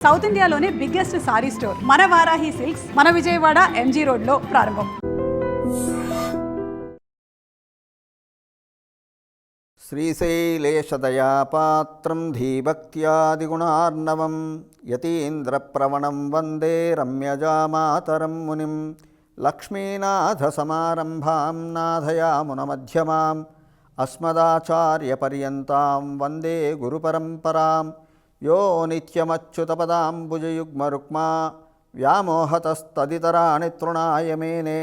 South ఇండియాలోనే biggest sorry store మన Varahi silks మన విజయవాడ ఎంజీ రోడ్లో ప్రారంభం. శ్రీశైలేశదయాపాత్రం ధీభక్త్యాదిగుణార్ణవం యతీంద్రప్రవణం వందే రమ్యజామాతరం మునిం లక్ష్మీనాథసమారంభాం నాథయామునమధ్యమాం అస్మదాచార్యపర్యంతాం వందే గురుపరంపరాం యో నిత్యమచ్యుతపదాంబుజయుగ్మరుక్మా వ్యామోహతస్తదితరాణి తృణాయ మేనే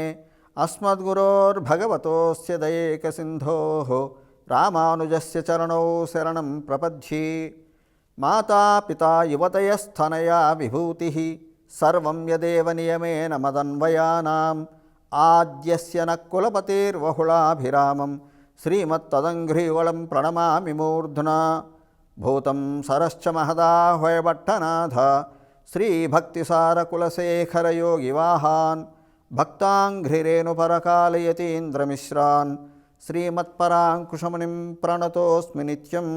అస్మద్గురోర్భగవతోస్య దయేకసింధోః రామానుజస్య చరణౌ శరణం ప్రపద్యే. మాతాపితా యువతయస్థనయా విభూతిః సర్వం యదేవ నియమేన మదన్వయానాం ఆద్యస్య న కులపతిర్వహుళాభిరామం శ్రీమత్తదంఘ్రీవళం ప్రణమామి మూర్ధ్నా. భూతం సరశ్చ మహదాహ్వయభట్టనాథ శ్రీభక్తిసారకులశేఖరయోగివాహాన్ భక్తాంఘ్రిరేణుపరకాలయతీంద్రమిశ్రాన్ శ్రీమత్పరాంకుశమునిం ప్రణతోస్మి నిత్యం.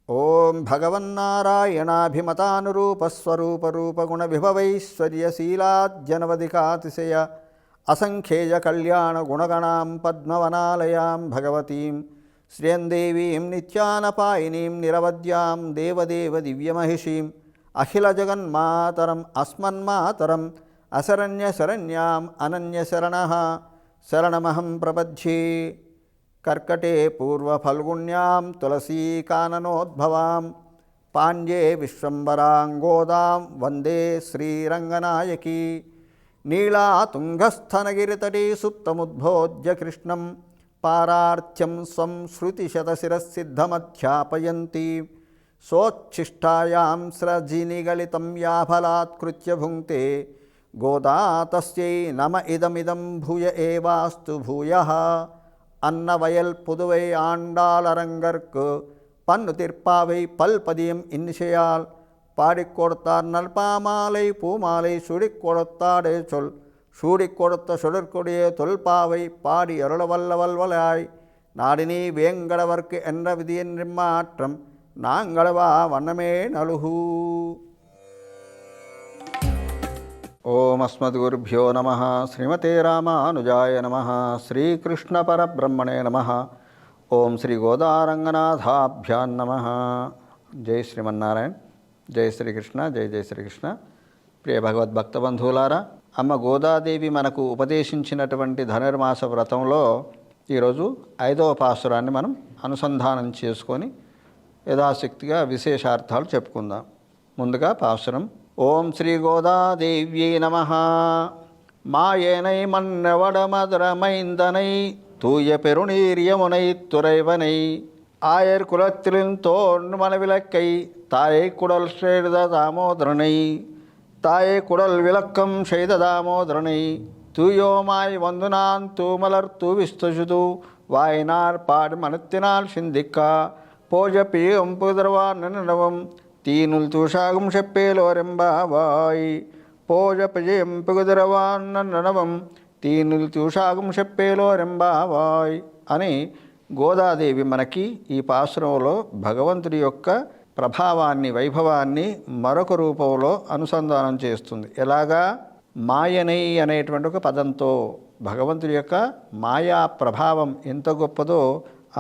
ఓం భగవన్నారాయణాభిమతానురూపస్వరూపరూపగుణవిభవైశ్వర్యశీలాద్యనవధికాతిశయ అసంఖ్యేయకళ్యాణగుణగణాం పద్మవనాలయాం భగవతీం శ్రియందేవీం నిత్యానపాయినీం నిరవద్యాం దేవదేవ దివ్యమహిషీం అఖిలజగన్మాతరం అస్మన్మాతరం అశరణ్యశరణ్యాం అనన్యశరణః శరణమహం ప్రపద్యే. కర్కటే పూర్వఫల్గుణ్యాం తులసీకాననోద్భవాం పాండ్యే విశ్వంబరాం గోదాం వందే శ్రీరంగనాయకీ. నీళాతుంగస్థనగిరితటీ సుప్తముద్బోధ్య కృష్ణం పారార్థ్యం స్వం శృతిశతశిరసిద్ధమధ్యాపయంతి సోచ్ఛిష్టాయాం స్రజినిగళితం యాఫలాత్కృత్య భుంక్తే గోదా తస్యై నమ ఇదమిదం భూయ ఏవాస్తు భూయః. అన్నవయల్ పుదువై ఆండాళరంగర్కు పన్ను తిర్పావై పల్పదియం ఇన్నిషయాల్ பாடிக் கொடுத்தார் நல்பாமாலை பூமாலை சுடிக் கொடுத்தாடே சொல் சூடிக் கொடுத்த சுடற்கொடியே தொல்பாவை பாடி அருளவல்லவல்வலாய் நாடினி வேங்கடவர்க்கு என்ற விதியின் நிம்மாற்றம் நாங்களவா வண்ணமே நலுகு. ఓం అస్మద్గురుభ్యో నమః. శ్రీమతే రామానుజాయ నమః. శ్రీకృష్ణపరబ్రహ్మణే నమః. ఓం శ్రీ గోదారంగనాథాభ్యాం నమః. జై శ్రీమన్నారాయణ. జై శ్రీకృష్ణ. జై జై శ్రీకృష్ణ. ప్రియ భగవద్భక్త బంధువులారా, అమ్మ గోదాదేవి మనకు ఉపదేశించినటువంటి ధనుర్మాస వ్రతంలో ఈరోజు 5వ పాసురాన్ని మనం అనుసంధానం చేసుకొని యథాశక్తిగా విశేషార్థాలు చెప్పుకుందాం. ముందుగా పాసురం. ఓం శ్రీ గోదాదేవ్యై నమః. మాయేనై మన్నవడమధురమైందనై தூய பெருநீரியமுனை துறைவனை ஆயர் குலத்திலின் தோன் மனவிலக்கை தாயை குடல் செய்த தாமோதரனை தாயை குடல் விளக்கம் செய்த தாமோதரனை தூயோமாய் வந்து நான் தூமலர் தூவிஸ்துது வாயினார் பாடு மனத்தினால் சிந்திக்கா போஜ பியும் புதர்வான் நினவும் தீனுல் தூஷாகும் செப்பேலோரெம்பாவாய் போஜ பிஜயம் புகுதிரவான் ననవం తీనులు తూషాగం చెప్పేలోరెంబావాయ్ అని గోదాదేవి మనకి ఈ పాసురంలో భగవంతుడి యొక్క ప్రభావాన్ని, వైభవాన్ని మరొక రూపంలో అనుసంధానం చేస్తుంది. ఎలాగా? మాయనై అనేటువంటి ఒక పదంతో భగవంతుడి యొక్క మాయా ప్రభావం ఎంత గొప్పదో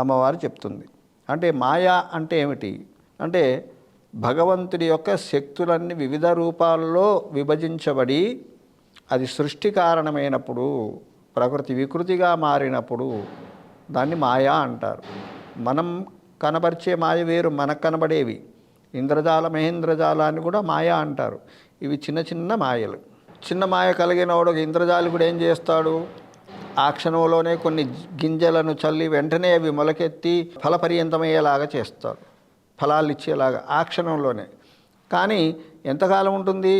అమ్మవారు చెప్తుంది. అంటే మాయా అంటే ఏమిటి అంటే భగవంతుడి యొక్క శక్తులన్నీ వివిధ రూపాల్లో విభజించబడి అది సృష్టి కారణమైనప్పుడు, ప్రకృతి వికృతిగా మారినప్పుడు దాన్ని మాయా అంటారు. మనం కనబరిచే మాయ వేరు, మనకు కనబడేవి. ఇంద్రజాల మహేంద్రజాలాన్ని కూడా మాయా అంటారు. ఇవి చిన్న చిన్న మాయలు. చిన్న మాయ కలిగిన వాడు ఇంద్రజాలి కూడా ఏం చేస్తాడు? ఆ క్షణంలోనే కొన్ని గింజలను చల్లి వెంటనే అవి మొలకెత్తి ఫలపర్యంతమయ్యేలాగా చేస్తాడు, ఫలాలు ఇచ్చేలాగా ఆ క్షణంలోనే. కానీ ఎంతకాలం ఉంటుంది?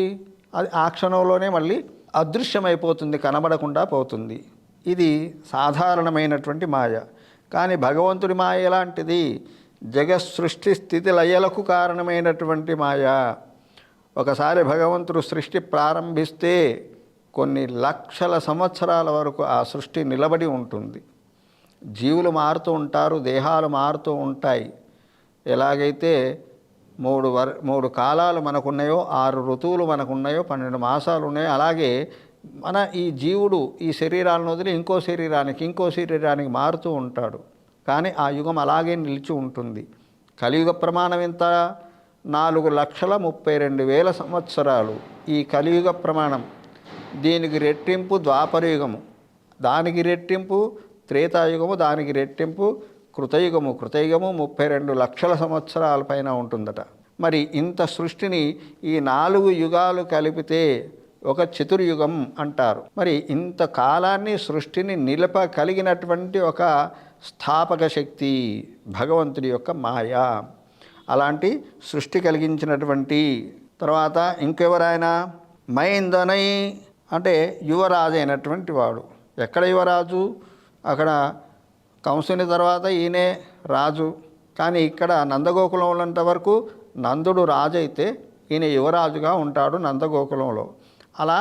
అది ఆ క్షణంలోనే మళ్ళీ అదృశ్యమైపోతుంది, కనబడకుండా పోతుంది. ఇది సాధారణమైనటువంటి మాయ. కానీ భగవంతుడి మాయ ఎలాంటిది? జగత్ సృష్టి స్థితి లయలకు కారణమైనటువంటి మాయ. ఒకసారి భగవంతుడు సృష్టి ప్రారంభిస్తే కొన్ని లక్షల సంవత్సరాల వరకు ఆ సృష్టి నిలబడి ఉంటుంది. జీవులు మారుతూ ఉంటారు, దేహాలు మారుతూ ఉంటాయి. ఎలాగైతే మూడు కాలాలు మనకున్నాయో, 6 ఋతువులు మనకున్నాయో, 12 మాసాలు ఉన్నాయో, అలాగే మన ఈ జీవుడు ఈ శరీరాలను వదిలి ఇంకో శరీరానికి మారుతూ ఉంటాడు. కానీ ఆ యుగం అలాగే నిలిచి ఉంటుంది. కలియుగ ప్రమాణం ఎంత? 4,32,000 సంవత్సరాలు ఈ కలియుగ ప్రమాణం. దీనికి రెట్టింపు ద్వాపరయుగము, దానికి రెట్టింపు త్రేతాయుగము, దానికి రెట్టింపు కృతయుగము 32 లక్షల సంవత్సరాల పైన ఉంటుందట. మరి ఇంత సృష్టిని ఈ 4 యుగాలు కలిపితే ఒక చతుర్యుగం అంటారు. మరి ఇంత కాలాన్ని సృష్టిని నిలపగలిగినటువంటి ఒక స్థాపక శక్తి భగవంతుడి యొక్క మాయ. అలాంటి సృష్టి కలిగించినటువంటి తర్వాత ఇంకెవరైనా మైందనై అంటే యువరాజు అయినటువంటి వాడు. ఎక్కడ యువరాజు? అక్కడ కంసుని తర్వాత ఈయనే రాజు. కానీ ఇక్కడ నందగోకులం ఉన్నంత వరకు నందుడు రాజు అయితే ఈయన యువరాజుగా ఉంటాడు నందగోకులంలో. అలా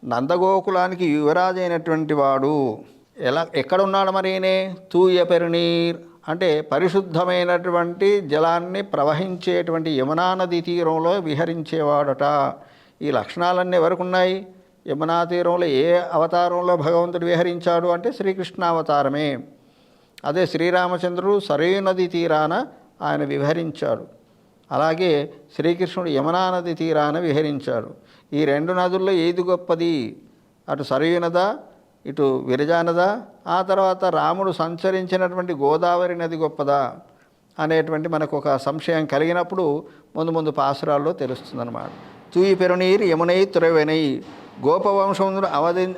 నందగోకులానికి యువరాజు అయినటువంటి వాడు ఎక్కడున్నాడు మరి? ఈయనే తూయ పెరునీర్ అంటే పరిశుద్ధమైనటువంటి జలాన్ని ప్రవహించేటువంటి యమునా నది తీరంలో విహరించేవాడట. ఈ లక్షణాలన్నీ ఎవరికి ఉన్నాయి? యమునా తీరంలో ఏ అవతారంలో భగవంతుడు విహరించాడు అంటే శ్రీకృష్ణ అవతారమే. అదే శ్రీరామచంద్రుడు సరయూ నది తీరాన ఆయన విహరించాడు. అలాగే శ్రీకృష్ణుడు యమునా నది తీరాన విహరించాడు. ఈ 2 నదుల్లో ఏది గొప్పది? అటు సరయూ నదా, ఇటు విరజానదా? ఆ తర్వాత రాముడు సంచరించినటువంటి గోదావరి నది గొప్పదా అనేటువంటి మనకు ఒక సంశయం కలిగినప్పుడు ముందు పాసురాల్లో తెలుస్తుందన్నమాట. తూయి పెరునీరు యమునై తురవెనై గోపవంశంలో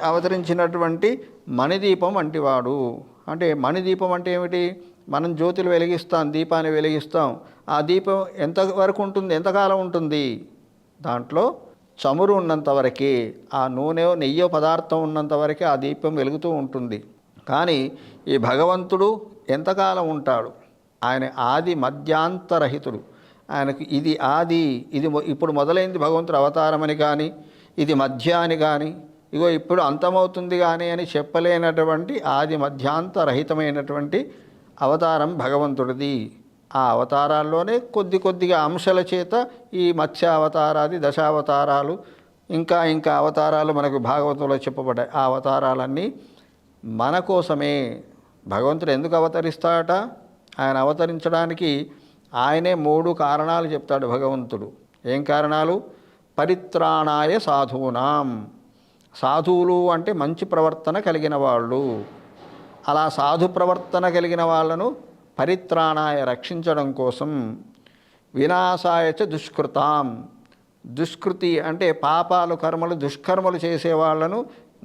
అవతరించినటువంటి మణిదీపం వంటివాడు. అంటే మణిదీపం అంటే ఏమిటి? మనం జ్యోతులు వెలిగిస్తాం, దీపాన్ని వెలిగిస్తాం. ఆ దీపం ఎంతవరకు ఉంటుంది? ఎంతకాలం ఉంటుంది? దాంట్లో చమురు ఉన్నంతవరకే, ఆ నూనె నెయ్యో పదార్థం ఉన్నంతవరకే ఆ దీపం వెలుగుతూ ఉంటుంది. కానీ ఈ భగవంతుడు ఎంతకాలం ఉంటాడు? ఆయన ఆది మధ్యాంతరహితుడు. ఆయనకు ఇది ఆది, ఇది ఇప్పుడు మొదలైంది భగవంతుడు అవతారమని కానీ, ఇది మధ్య అని కానీ, ఇగో ఇప్పుడు అంతమవుతుంది కానీ అని చెప్పలేనటువంటి ఆది మధ్యాంతరహితమైనటువంటి అవతారం భగవంతుడిది. ఆ అవతారాల్లోనే కొద్దిగా అంశాల చేత ఈ మత్స్య అవతారాది దశావతారాలు ఇంకా అవతారాలు మనకు భాగవతంలో చెప్పబడ్డాయి. ఆ అవతారాలన్నీ మన కోసమే. భగవంతుడు ఎందుకు అవతరిస్తాడట? ఆయన అవతరించడానికి ఆయనే 3 కారణాలు చెప్తాడు భగవంతుడు. ఏం కారణాలు? పరిత్రాణాయ సాధూనాం. సాధువులు అంటే మంచి ప్రవర్తన కలిగిన వాళ్ళు. అలా సాధు ప్రవర్తన కలిగిన వాళ్ళను పరిత్రాణాయ రక్షించడం కోసం, వినాశాయచ దుష్కృతాం. దుష్కృతి అంటే పాపాలు కర్మలు దుష్కర్మలు చేసేవాళ్లను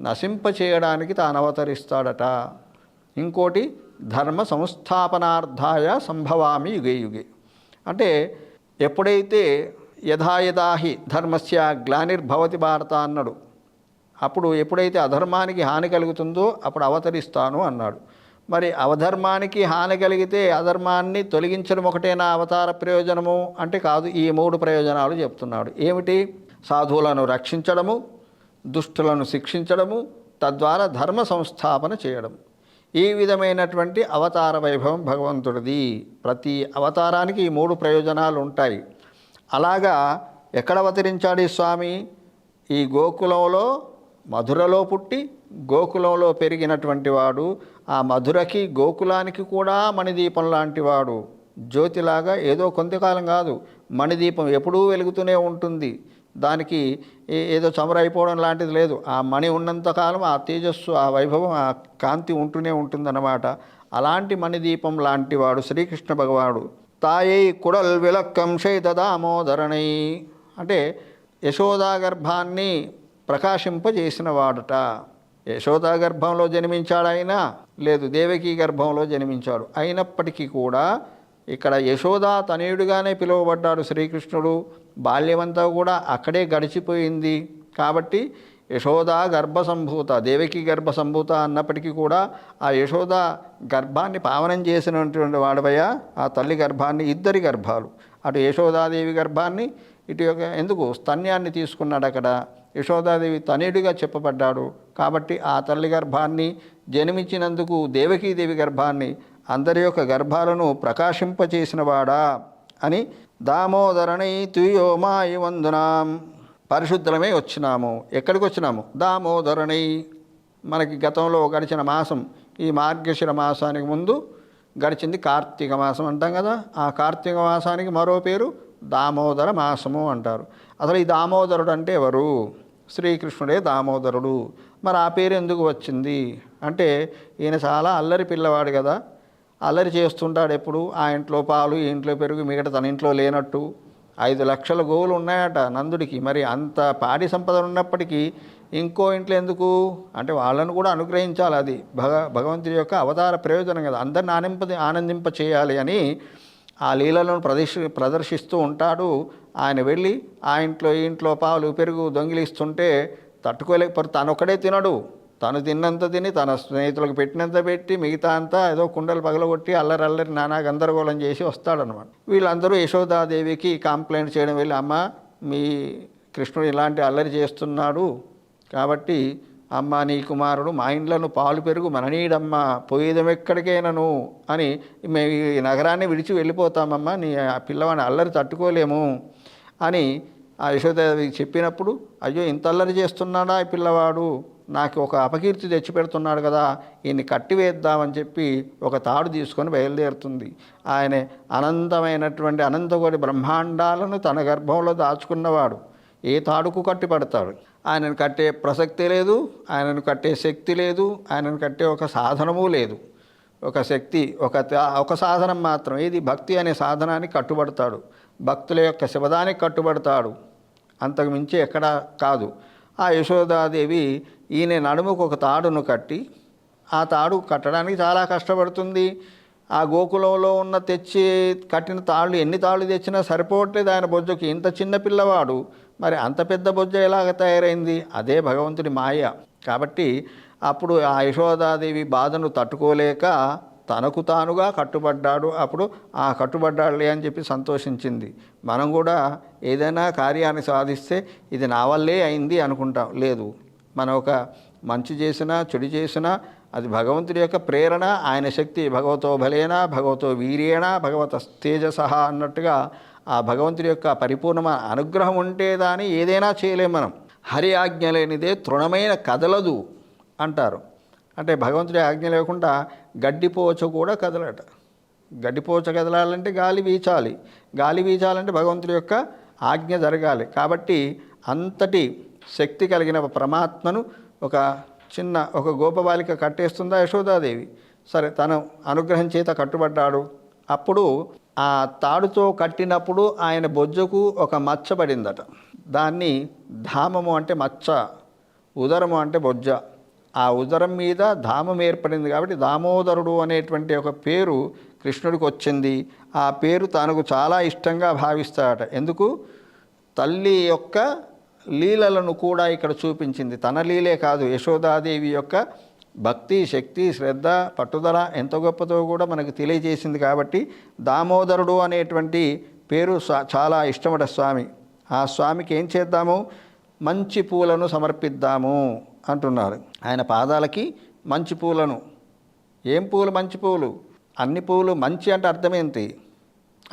నశింపచేయడానికి తాను అవతరిస్తాడట. ఇంకోటి ధర్మ సంస్థాపనార్థాయ సంభవామి యుగే యుగే. అంటే ఎప్పుడైతే యథాయథాహి ధర్మస్య గ్లానిర్భవతి భారత అన్నాడు. అప్పుడు ఎప్పుడైతే అధర్మానికి హాని కలుగుతుందో అప్పుడు అవతరిస్తాను అన్నాడు. మరి అవధర్మానికి హాని కలిగితే అధర్మాన్ని తొలగించడం ఒకటేనా అవతార ప్రయోజనము అంటే కాదు. ఈ 3 ప్రయోజనాలు చెప్తున్నాడు. ఏమిటి? సాధువులను రక్షించడము, దుష్టులను శిక్షించడము, తద్వారా ధర్మ సంస్థాపన చేయడం. ఈ విధమైనటువంటి అవతార వైభవం భగవంతుడిది. ప్రతి అవతారానికి ఈ 3 ప్రయోజనాలు ఉంటాయి. అలాగా ఎక్కడ అవతరించాడు ఈ స్వామి? ఈ గోకులంలో, మధురలో పుట్టి గోకులంలో పెరిగినటువంటి వాడు. ఆ మధురకి గోకులానికి కూడా మణిదీపం లాంటి వాడు. జ్యోతిలాగా ఏదో కొంతకాలం కాదు, మణిదీపం ఎప్పుడూ వెలుగుతూనే ఉంటుంది. దానికి ఏదో చమరైపోవడం లాంటిది లేదు. ఆ మణి ఉన్నంతకాలం ఆ తేజస్సు, ఆ వైభవం, ఆ కాంతి ఉంటూనే ఉంటుందన్నమాట. అలాంటి మణిదీపం లాంటి వాడు శ్రీకృష్ణ భగవానుడు. తాయై కుడల్ విలక్కం శైతదామోదరణై అంటే యశోదా గర్భాన్ని ప్రకాశింపజేసిన వాడుట. యశోదా గర్భంలో జన్మించాడైనా లేదు, దేవకీ గర్భంలో జన్మించాడు. అయినప్పటికీ కూడా ఇక్కడ యశోదా తనయుడిగానే పిలువబడ్డాడు శ్రీకృష్ణుడు. బాల్యమంతా కూడా అక్కడే గడిచిపోయింది. కాబట్టి యశోదా గర్భసంభూత, దేవకీ గర్భసంభూత అన్నప్పటికీ కూడా ఆ యశోదా గర్భాన్ని పావనం చేసినటువంటి వాడవయ్యా. ఆ తల్లి గర్భాన్ని, 2 గర్భాలు, అటు యశోదాదేవి గర్భాన్ని, ఇటు ఎందుకు స్తన్యాన్ని తీసుకున్నాడు అక్కడ. యశోదాదేవి తనయుడిగా చెప్పబడ్డాడు. కాబట్టి ఆ తల్లి గర్భాన్ని జన్మించినందుకు దేవకీదేవి గర్భాన్ని, అందరి యొక్క గర్భాలను ప్రకాశింపచేసినవాడా అని దామోదరణై తుయోమాయి వందునాం. పరిశుద్ధులమై వచ్చినాము. ఎక్కడికి వచ్చినాము? దామోదరణై. మనకి గతంలో గడిచిన మాసం, ఈ మార్గశిర మాసానికి ముందు గడిచింది కార్తీక మాసం అంటాం కదా. ఆ కార్తీక మాసానికి మరో పేరు దామోదర మాసము అంటారు. అసలు ఈ దామోదరుడు అంటే ఎవరు? శ్రీకృష్ణుడే దామోదరుడు. మరి ఆ పేరు ఎందుకు వచ్చింది అంటే, ఈయన చాలా అల్లరి పిల్లవాడు కదా, అల్లరి చేస్తుంటాడు ఎప్పుడు. ఆ ఇంట్లో పాలు, ఈ ఇంట్లో పెరుగు, మిగతా తన ఇంట్లో లేనట్టు. 5 లక్షల గోవులు ఉన్నాయట నందుడికి. మరి అంత పాడి సంపద ఉన్నప్పటికీ ఇంకో ఇంట్లో ఎందుకు అంటే, వాళ్ళను కూడా అనుగ్రహించాలి. అది భగవంతుడి యొక్క అవతార ప్రయోజనం కదా, అందరిని ఆనందింప చేయాలి అని ఆ లీలలను ప్రదర్శిస్తూ ఉంటాడు. ఆయన వెళ్ళి ఆ ఇంట్లో ఈ ఇంట్లో పాలు పెరుగు దొంగిలిస్తుంటే తట్టుకోలేకపోతే తనొక్కడే తినడు. తను తిన్నంత తిని తన స్నేహితులకు పెట్టినంత పెట్టి మిగతా అంతా ఏదో కుండలు పగలగొట్టి అల్లరి నానా గందరగోళం చేసి వస్తాడనమాట. వీళ్ళందరూ యశోదాదేవికి కంప్లైంట్ చేయడం వెళ్ళి, అమ్మ మీ కృష్ణుడు ఇలాంటి అల్లరి చేస్తున్నాడు కాబట్టి అమ్మ నీ కుమారుడు మా ఇంట్లోను పాలు పెరుగు మననీడమ్మ పోయేదం ఎక్కడికైనాను అని మేము ఈ నగరాన్ని విడిచి వెళ్ళిపోతామమ్మా, నీ ఆ పిల్లవాడిని అల్లరి తట్టుకోలేము అని ఆ యశోదాదేవికి చెప్పినప్పుడు, అయ్యో ఇంత అల్లరి చేస్తున్నాడా ఈ పిల్లవాడు, నాకు ఒక అపకీర్తి తెచ్చిపెడుతున్నాడు కదా, ఈయన్ని కట్టివేద్దామని చెప్పి ఒక తాడు తీసుకొని బయలుదేరుతుంది. ఆయన అనంతమైనటువంటి అనంతకోటి బ్రహ్మాండాలను తన గర్భంలో దాచుకున్నవాడు. ఏ తాడుకు కట్టిపడతాడు. ఆయనను కట్టే ప్రసక్తి లేదు, ఆయనను కట్టే శక్తి లేదు, ఆయనను కట్టే ఒక సాధనము లేదు. ఒక శక్తి, ఒక సాధనం మాత్రం, ఏది భక్తి అనే సాధనానికి కట్టుబడతాడు. భక్తుల యొక్క శివదానికి కట్టుబడతాడు. అంతకు మించి ఎక్కడా కాదు. ఆ యశోదాదేవి ఈయన నడుముకు ఒక తాడును కట్టి, ఆ తాడు కట్టడానికి చాలా కష్టపడుతుంది. ఆ గోకులంలో ఉన్న తెచ్చి కట్టిన తాళ్ళు ఎన్ని తాళ్ళు తెచ్చినా సరిపోవట్లేదు ఆయన బొజ్జకి. ఇంత చిన్న పిల్లవాడు, మరి అంత పెద్ద బొజ్జ ఎలాగ తయారైంది? అదే భగవంతుడి మాయ. కాబట్టి అప్పుడు ఆ యశోదాదేవి బాధను తట్టుకోలేక తనకు తానుగా కట్టుబడ్డాడు. అప్పుడు ఆ కట్టుబడ్డాడులే అని చెప్పి సంతోషించింది. మనం కూడా ఏదైనా కార్యాన్ని సాధిస్తే ఇది నా వల్లే అయింది అనుకుంటాం. లేదు, మనం ఒక మంచి చేసినా చెడు చేసినా అది భగవంతుడి యొక్క ప్రేరణ, ఆయన శక్తి. భగవతో బలేనా భగవతో వీర్యేణ భగవత తేజసహ అన్నట్టుగా ఆ భగవంతుడి యొక్క పరిపూర్ణమైన అనుగ్రహం ఉంటే దాన్ని ఏదైనా చేయలేం మనం. హరి ఆజ్ఞ లేనిదే తృణమైన కదలదు అంటారు. అంటే భగవంతుడి ఆజ్ఞ లేకుండా గడ్డిపోచ కూడా కదలట. గడ్డిపోచ కదలాలంటే గాలి వీచాలి, గాలి వీచాలంటే భగవంతుడి యొక్క ఆజ్ఞ జరగాలి. కాబట్టి అంతటి శక్తి కలిగిన పరమాత్మను ఒక గోపబాలిక కట్టేస్తుందా యశోదాదేవి. సరే, తన అనుగ్రహం చేత కట్టుబడ్డాడు. అప్పుడు ఆ తాడుతో కట్టినప్పుడు ఆయన బొజ్జకు ఒక మచ్చ పడిందట. దాన్ని ధామము అంటే మచ్చ, ఉదరము అంటే బొజ్జ. ఆ ఉదరం మీద ధామం ఏర్పడింది కాబట్టి దామోదరుడు అనేటువంటి ఒక పేరు కృష్ణుడికి వచ్చింది. ఆ పేరు తనకు చాలా ఇష్టంగా భావిస్తాడట. ఎందుకు? తల్లి యొక్క లీలలను కూడా ఇక్కడ చూపించింది. తన లీలే కాదు, యశోదాదేవి యొక్క భక్తి, శక్తి, శ్రద్ధ, పట్టుదల ఎంత గొప్పతో కూడా మనకు తెలియజేసింది. కాబట్టి దామోదరుడు అనేటువంటి పేరు చాలా ఇష్టమట స్వామి. ఆ స్వామికి ఏం చేద్దాము? మంచి పూలను సమర్పిద్దాము అంటున్నారు. ఆయన పాదాలకి మంచి పూలను. ఏం పూలు? మంచి పూలు. అన్ని పూలు మంచి అంటే అర్థమేంటి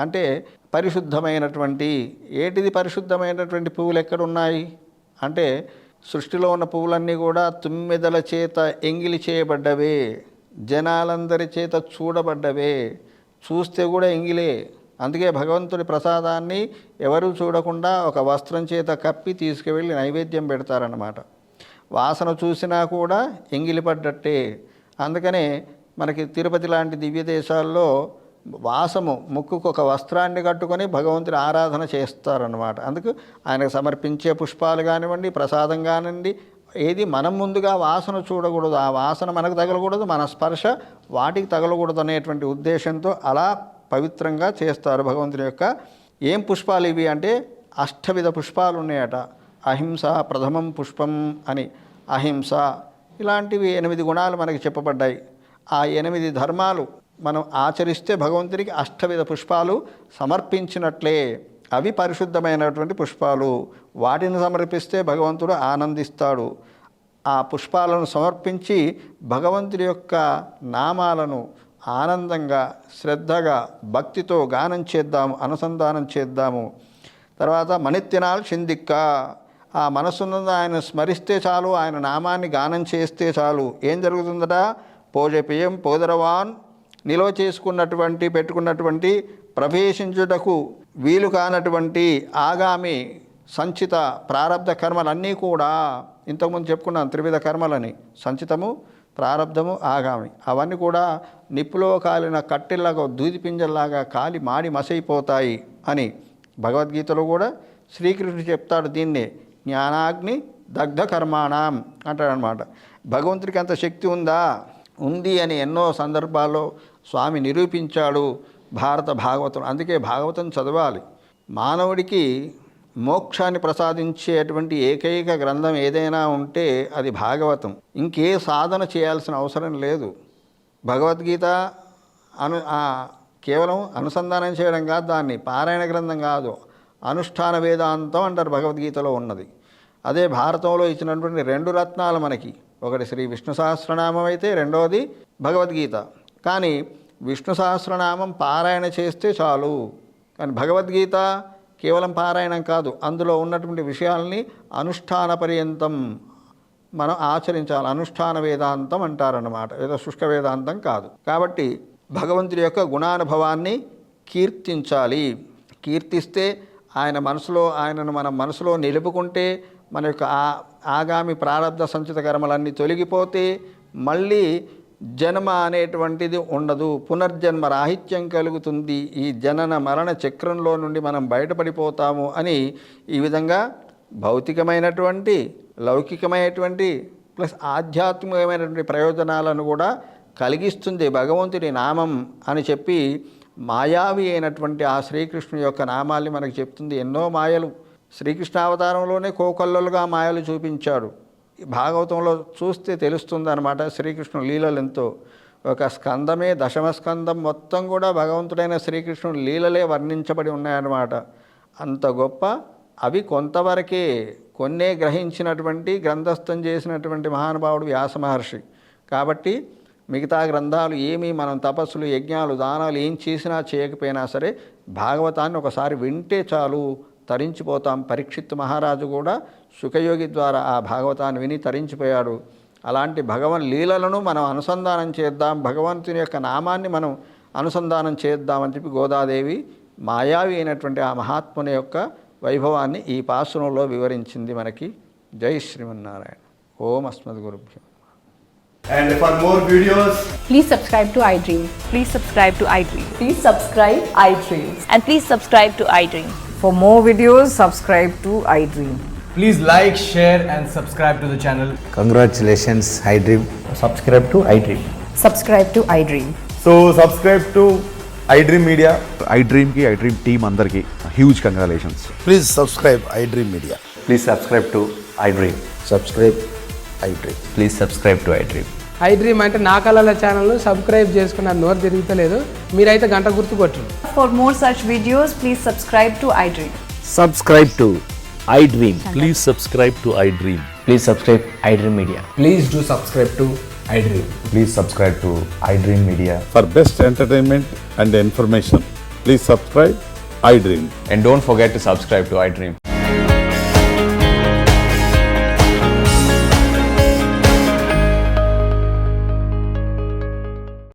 అంటే పరిశుద్ధమైనటువంటి. ఏటిది పరిశుద్ధమైనటువంటి పువ్వులు ఎక్కడున్నాయి అంటే, సృష్టిలో ఉన్న పువ్వులన్నీ కూడా తుమ్మెదల చేత ఎంగిలి చేయబడ్డవే, జనాలందరి చేత చూడబడ్డవే, చూస్తే కూడా ఎంగిలే. అందుకే భగవంతుడి ప్రసాదాన్ని ఎవరు చూడకుండా ఒక వస్త్రం చేత కప్పి తీసుకువెళ్ళి నైవేద్యం పెడతారన్నమాట. వాసన చూసినా కూడా ఎంగిలిపడ్డట్టే. అందుకనే మనకి తిరుపతి లాంటి దివ్య దేశాల్లో వాసము ముక్కుకు ఒక వస్త్రాన్ని కట్టుకొని భగవంతుడి ఆరాధన చేస్తారన్నమాట. అందుకు ఆయనకు సమర్పించే పుష్పాలు కానివ్వండి, ప్రసాదం కానివ్వండి, ఏది మనం ముందుగా వాసన చూడకూడదు, ఆ వాసన మనకు తగలకూడదు, మన స్పర్శ వాటికి తగలకూడదు అనేటువంటి ఉద్దేశంతో అలా పవిత్రంగా చేస్తారు భగవంతుడి యొక్క. ఏం పుష్పాలు ఇవి అంటే 8 పుష్పాలు ఉన్నాయట. అహింస ప్రథమం పుష్పం అని. అహింస ఇలాంటివి 8 గుణాలు మనకి చెప్పబడ్డాయి. ఆ 8 ధర్మాలు మనం ఆచరిస్తే భగవంతుడికి 8 పుష్పాలు సమర్పించినట్లే. అవి పరిశుద్ధమైనటువంటి పుష్పాలు. వాటిని సమర్పిస్తే భగవంతుడు ఆనందిస్తాడు. ఆ పుష్పాలను సమర్పించి భగవంతుడి యొక్క నామాలను, ఆనందంగా శ్రద్ధగా భక్తితో గానం చేద్దాము, అనుసంధానం చేద్దాము. తర్వాత మణిత్తినాల్ చిందిక్క, ఆ మనసున్న ఆయన స్మరిస్తే చాలు, ఆయన నామాన్ని గానం చేస్తే చాలు. ఏం జరుగుతుందట? పోజపియం పోదరవాన్, నిల్వ చేసుకున్నటువంటి పెట్టుకున్నటువంటి ప్రవేశించుటకు వీలు కానటువంటి ఆగామి సంచిత ప్రారబ్ధ కర్మలన్నీ కూడా, ఇంతకుముందు చెప్పుకున్నాను త్రివిధ కర్మలని, సంచితము, ప్రారబ్ధము, ఆగామి, అవన్నీ కూడా నిప్పులో కాలిన కట్టెల్లాగా దూదిపింజల్లాగా కాలి మాడి మసైపోతాయి అని భగవద్గీతలో కూడా శ్రీకృష్ణుడు చెప్తాడు. దీన్నే జ్ఞానాగ్ని దగ్ధ కర్మాణం అంటాడనమాట. భగవంతుడికి అంత శక్తి ఉందా? ఉంది అని ఎన్నో సందర్భాల్లో స్వామి నిరూపించాడు భారత భాగవతం. అందుకే భాగవతం చదవాలి. మానవుడికి మోక్షాన్ని ప్రసాదించేటువంటి ఏకైక గ్రంథం ఏదైనా ఉంటే అది భాగవతం. ఇంకే సాధన చేయాల్సిన అవసరం లేదు. భగవద్గీత కేవలం అనుసంధానం చేయడం కాదు, దాన్ని పారాయణ గ్రంథం కాదు, అనుష్ఠాన వేదాంతం అంటారు భగవద్గీతలో ఉన్నది. అదే భారతంలో ఇచ్చినటువంటి 2 రత్నాలు మనకి, ఒకటి శ్రీ విష్ణు సహస్రనామం అయితే రెండవది భగవద్గీత. కానీ విష్ణు సహస్రనామం పారాయణ చేస్తే చాలు. కానీ భగవద్గీత కేవలం పారాయణం కాదు, అందులో ఉన్నటువంటి విషయాల్ని అనుష్ఠాన పర్యంతం మనం ఆచరించాలి. అనుష్ఠాన వేదాంతం అంటారన్నమాట, ఏదో శుష్క వేదాంతం కాదు. కాబట్టి భగవంతుడి యొక్క గుణానుభవాన్ని కీర్తించాలి. కీర్తిస్తే ఆయనను మనం మనసులో నిలుపుకుంటే మన యొక్క ఆగామి ప్రారబ్ధ సంచిత కర్మలన్నీ తొలగిపోతే మళ్ళీ జన్మ అనేటువంటిది ఉండదు, పునర్జన్మ రాహిత్యం కలుగుతుంది. ఈ జనన మరణ చక్రంలో నుండి మనం బయటపడిపోతాము అని ఈ విధంగా భౌతికమైనటువంటి, లౌకికమైనటువంటి ప్లస్ ఆధ్యాత్మికమైనటువంటి ప్రయోజనాలను కూడా కలిగిస్తుంది భగవంతుడి నామం అని చెప్పి మాయావి అయినటువంటి ఆ శ్రీకృష్ణుని యొక్క నామాల్ని మనకు చెప్తుంది. ఎన్నో మాయలు శ్రీకృష్ణావతారంలోనే కోకొల్లలుగా మాయలు చూపించాడు. భాగవతంలో చూస్తే తెలుస్తుంది అన్నమాట శ్రీకృష్ణుడు లీలలు ఎంతో. ఒక స్కందమే, దశమ స్కందం మొత్తం కూడా భగవంతుడైన శ్రీకృష్ణుడు లీలలే వర్ణించబడి ఉన్నాయన్నమాట. అంత గొప్ప. అవి కొంతవరకే, కొన్నే గ్రహించినటువంటి గ్రంథస్థం చేసినటువంటి మహానుభావుడు వ్యాస మహర్షి. కాబట్టి మిగతా గ్రంథాలు ఏమీ మనం తపస్సులు, యజ్ఞాలు, దానాలు ఏం చేసినా చేయకపోయినా సరే భాగవతాన్ని ఒకసారి వింటే చాలు, తరించిపోతాం. పరీక్షిత్ మహారాజు కూడా శుకయోగి ద్వారా ఆ భాగవతాన్ని విని తరించిపోయాడు. అలాంటి భగవన్ లీలలను మనం అనుసంధానం చేద్దాం, భగవంతుని యొక్క నామాన్ని మనం అనుసంధానం చేద్దామని చెప్పి గోదాదేవి మాయావి అయినటువంటి ఆ మహాత్ముని యొక్క వైభవాన్ని ఈ పాసురంలో వివరించింది మనకి. జై శ్రీమన్నారాయణ. ఓం అస్మద్గురుభ్యో. And for more videos, Please subscribe to iDream. Please subscribe to iDream. Please subscribe iDream. And please subscribe to iDream. For more videos, subscribe to iDream. please like, share and subscribe to the channel. Congratulations, iDream. Subscribe to iDream. Subscribe to iDream. So subscribe to iDream Media. iDream ki iDream team andarki huge congratulations. Please subscribe iDream Media. Please subscribe to iDream. Subscribe iDream. Please subscribe to iDream. iDream అంటే నా కళల ఛానల్ను subscribe చేసుకున్న నోరు తిరుగుతలేదు, మీరైతే గంట గుర్తు కొట్టండి. For more such videos, please subscribe to iDream. Subscribe to iDream. Please subscribe to iDream. Please subscribe iDream Media. Please do subscribe to iDream. Please subscribe to iDream Media. For best entertainment and information, please subscribe iDream. And don't forget to subscribe to iDream.